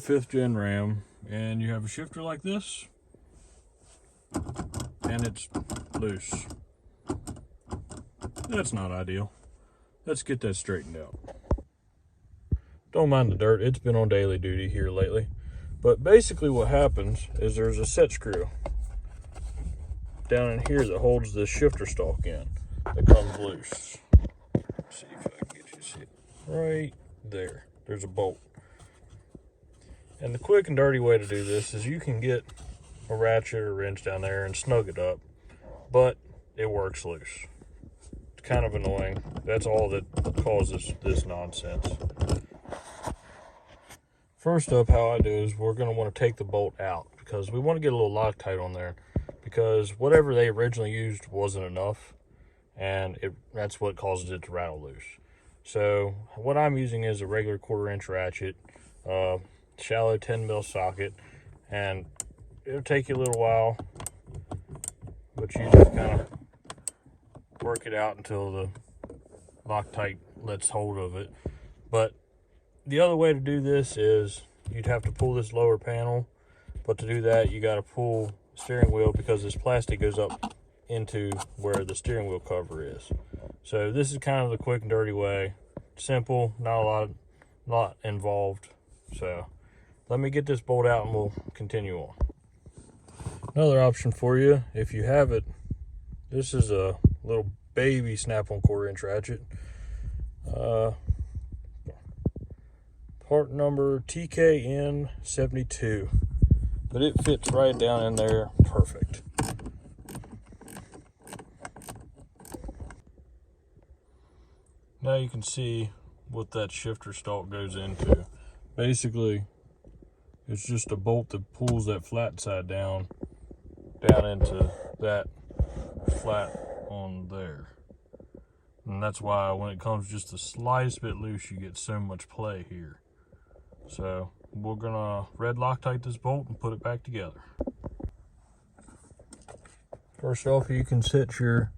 5th gen Ram and you have a shifter like this and it's loose. That's not ideal. Let's get that straightened out. Don't mind the dirt, it's been on daily duty here lately. But basically what happens is there's a set screw down in here that holds this shifter stalk in that comes loose. Let's see if I can get you to see it. Right there. There's a bolt. And the quick and dirty way to do this is you can get a ratchet or wrench down there and snug it up, but it works loose. It's kind of annoying. That's all that causes this nonsense. First up, how I do is we're going to want to take the bolt out because we want to get a little Loctite on there, because whatever they originally used wasn't enough, and that's what causes it to rattle loose. So what I'm using is a regular 1/4 inch ratchet, shallow 10 mil socket, and it'll take you a little while, but you just kind of work it out until the Loctite lets hold of it. But the other way to do this is you'd have to pull this lower panel, but to do that you got to pull the steering wheel because this plastic goes up into where the steering wheel cover is. So this is kind of the quick and dirty way. Simple, not a lot involved. So let me get this bolt out and we'll continue on. Another option for you, if you have it, this is a little baby Snap-on 1/4 inch ratchet. Part number TKN72, but it fits right down in there perfect. Now you can see what that shifter stalk goes into. Basically, it's just a bolt that pulls that flat side down into that flat on there. And that's why when it comes just the slightest bit loose, you get so much play here. So we're gonna red Loctite this bolt and put it back together. First off, you can set your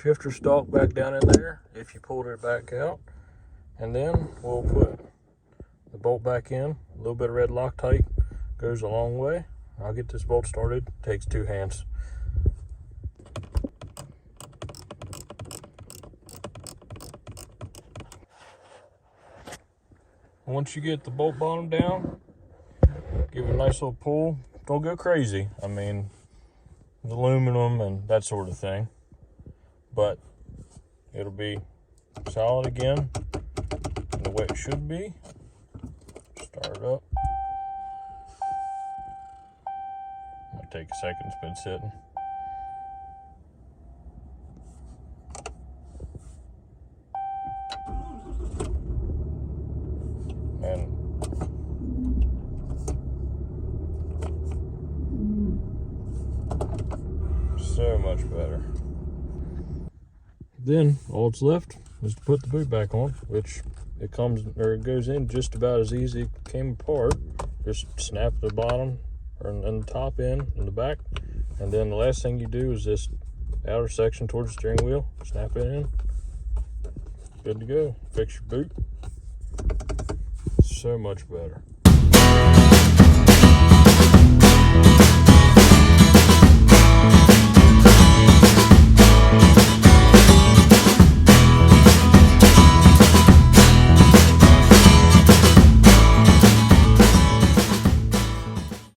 shifter stalk back down in there if you pulled it back out, and then we'll put the bolt back in. A little bit of red Loctite goes a long way. I'll get this bolt started. It takes 2 hands. Once you get the bolt bottom down, give it a nice little pull. Don't go crazy. I mean, the aluminum and that sort of thing, but it'll be solid again the way it should be. Start it up. Might take a second, it's been sitting. And so much better. Then all it's left is to put the boot back on, which it goes in just about as easy as it came apart. Just snap the bottom and the top end and the back, and then the last thing you do is this outer section towards the steering wheel, snap it in, good to go. Fix your boot. So much better.